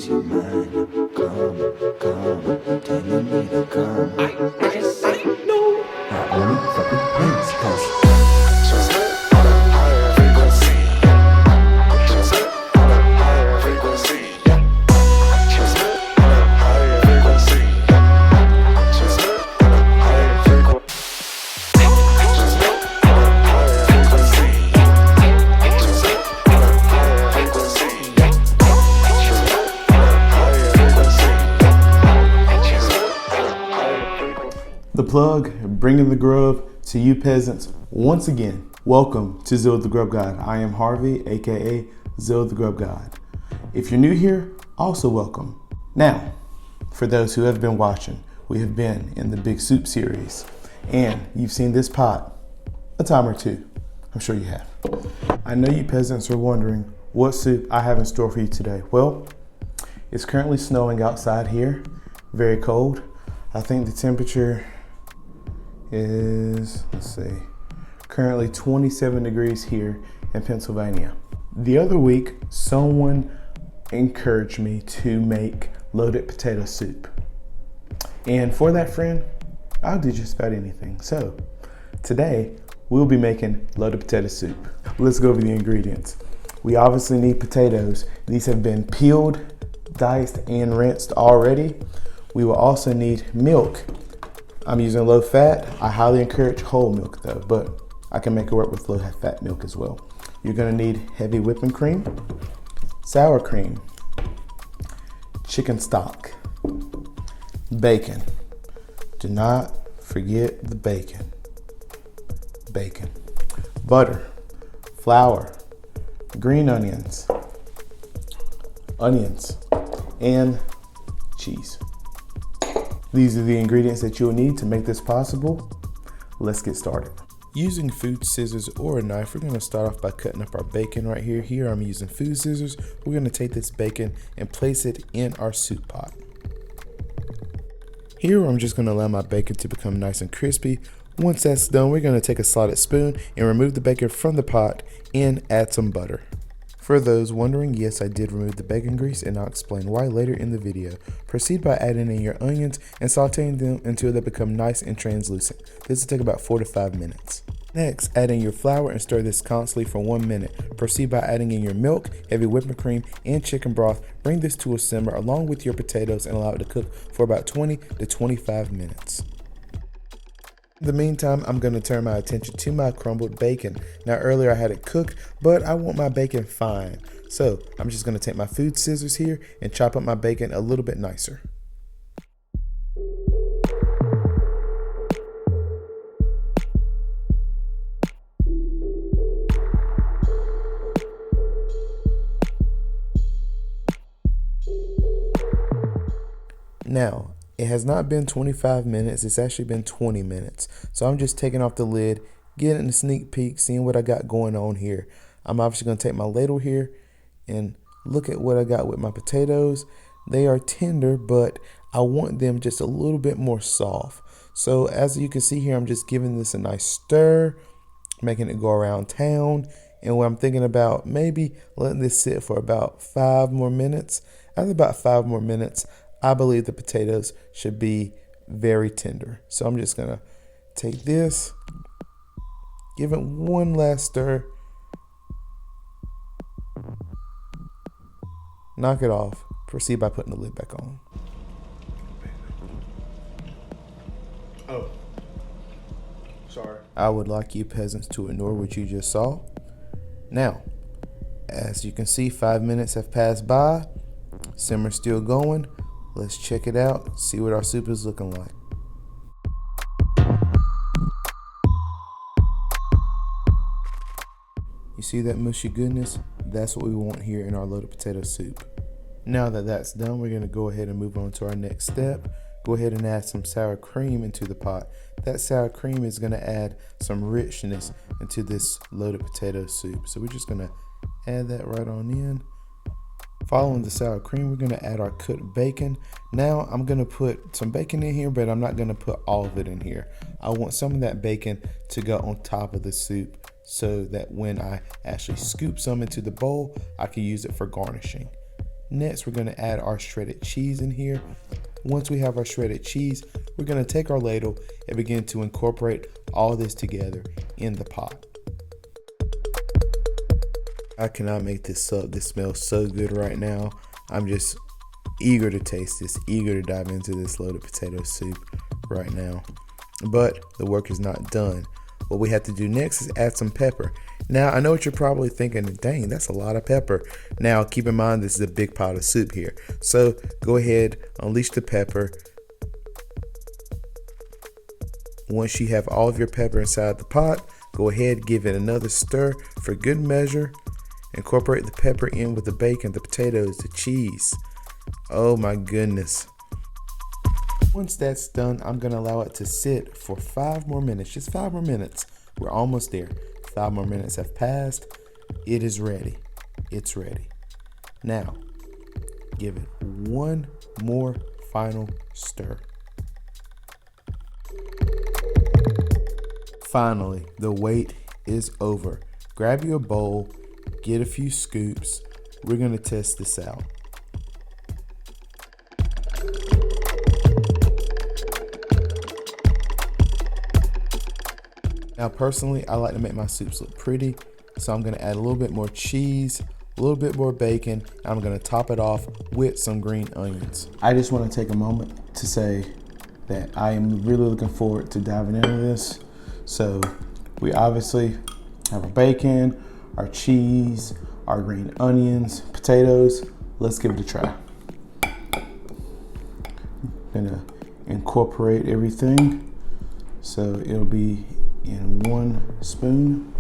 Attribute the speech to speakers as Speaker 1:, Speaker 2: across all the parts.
Speaker 1: lose your mind. Come, telling me to come. I just say no. I only fuck with prince, cause
Speaker 2: The plug, bringing the grub to you peasants once again. Welcome to Zill the Grub God. I am Harvey, aka Zill the Grub God. If you're new here, also welcome. Now, for those who have been watching, we have been in the Big Soup series, and you've seen this pot a time or two. I'm sure you have. I know you peasants are wondering what soup I have in store for you today. Well, it's currently snowing outside here, very cold. I think the temperature is, currently 27 degrees here in Pennsylvania. The other week, someone encouraged me to make loaded potato soup. And for that, friend, I'll do just about anything. So today, we'll be making loaded potato soup. Let's go over the ingredients. We obviously need potatoes. These have been peeled, diced, and rinsed already. We will also need milk. I'm using low fat. I highly encourage whole milk though, but I can make it work with low fat milk as well. You're gonna need heavy whipping cream, sour cream, chicken stock, bacon. Do not forget the bacon. Bacon, butter, flour, green onions, and cheese. These are the ingredients that you'll need to make this possible. Let's get started. Using food scissors or a knife, we're gonna start off by cutting up our bacon right here. Here I'm using food scissors. We're gonna take this bacon and place it in our soup pot. Here I'm just gonna allow my bacon to become nice and crispy. Once that's done, we're gonna take a slotted spoon and remove the bacon from the pot and add some butter. For those wondering, yes, I did remove the bacon grease, and I'll explain why later in the video. Proceed by adding in your onions and sauteing them until they become nice and translucent. This will take about 4 to 5 minutes. Next, add in your flour and stir this constantly for 1 minute. Proceed by adding in your milk, heavy whipping cream, and chicken broth. Bring this to a simmer along with your potatoes and allow it to cook for about 20 to 25 minutes. In the meantime, I'm going to turn my attention to my crumbled bacon. Now earlier I had it cooked, but I want my bacon fine. So I'm just going to take my food scissors here and chop up my bacon a little bit nicer. Now, it has not been 25 minutes, it's actually been 20 minutes. So I'm just taking off the lid, getting a sneak peek, seeing what I got going on here. I'm obviously gonna take my ladle here and look at what I got with my potatoes. They are tender, but I want them just a little bit more soft. So as you can see here, I'm just giving this a nice stir, making it go around town. And what I'm thinking about, maybe letting this sit for about 5 more minutes. After about 5 more minutes, I believe the potatoes should be very tender. So I'm just gonna take this, give it one last stir, knock it off, proceed by putting the lid back on. Oh, sorry. I would like you peasants to ignore what you just saw. Now, as you can see, 5 minutes have passed by, simmer still going. Let's check it out, see what our soup is looking like. You see that mushy goodness? That's what we want here in our loaded potato soup. Now that that's done, we're gonna go ahead and move on to our next step. Go ahead and add some sour cream into the pot. That sour cream is gonna add some richness into this loaded potato soup. So we're just gonna add that right on in. Following the sour cream, we're gonna add our cooked bacon. Now I'm gonna put some bacon in here, but I'm not gonna put all of it in here. I want some of that bacon to go on top of the soup so that when I actually scoop some into the bowl, I can use it for garnishing. Next, we're gonna add our shredded cheese in here. Once we have our shredded cheese, we're gonna take our ladle and begin to incorporate all this together in the pot. I cannot make this up. This smells so good right now. I'm just eager to taste this, eager to dive into this loaded potato soup right now. But the work is not done. What we have to do next is add some pepper. Now, I know what you're probably thinking, dang, that's a lot of pepper. Now, keep in mind, this is a big pot of soup here. So go ahead, unleash the pepper. Once you have all of your pepper inside the pot, go ahead, give it another stir for good measure. Incorporate the pepper in with the bacon, the potatoes, the cheese. Oh my goodness. Once that's done, I'm gonna allow it to sit for 5 more minutes, just 5 more minutes. We're almost there. 5 more minutes have passed. It is ready. It's ready. Now, give it one more final stir. Finally, the wait is over. Grab your bowl, get a few scoops. We're gonna test this out. Now personally, I like to make my soups look pretty, so I'm gonna add a little bit more cheese, a little bit more bacon, and I'm gonna top it off with some green onions. I just wanna take a moment to say that I am really looking forward to diving into this. So we obviously have our bacon, our cheese, our green onions, potatoes. Let's give it a try. Gonna incorporate everything so it'll be in one spoon.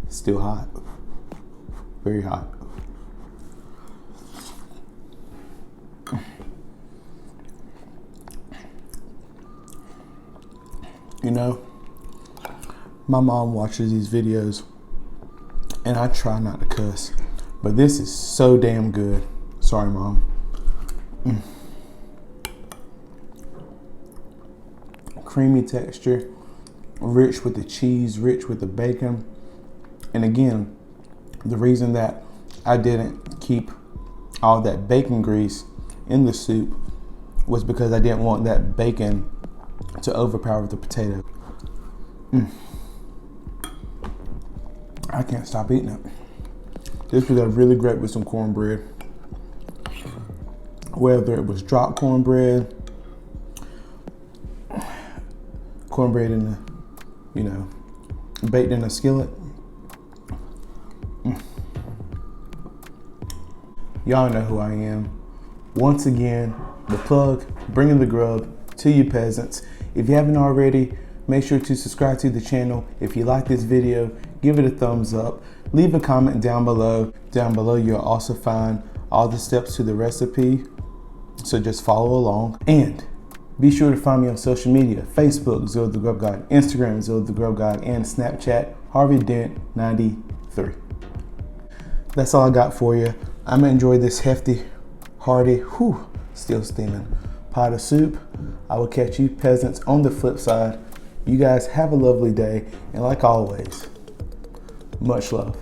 Speaker 2: Still hot, very hot. You know, my mom watches these videos and I try not to cuss, but this is so damn good. Sorry, Mom. Creamy texture, rich with the cheese, rich with the bacon. And again, the reason that I didn't keep all that bacon grease in the soup was because I didn't want that bacon to overpower the potato. I can't stop eating it. This would have really great with some cornbread. Whether it was dropped cornbread in the, baked in a skillet. Y'all know who I am. Once again, the plug, bringing the grub to you peasants. If you haven't already, make sure to subscribe to the channel. If you like this video, give it a thumbs up. Leave a comment down below. Down below, you'll also find all the steps to the recipe. So just follow along. And be sure to find me on social media. Facebook, Zilla the Grub God. Instagram, Zilla the Grub God. And Snapchat, Harvey Dent 93. That's all I got for you. I'm gonna enjoy this hefty, hearty, still steaming pot of soup. I will catch you peasants on the flip side. You guys have a lovely day, and like always, much love.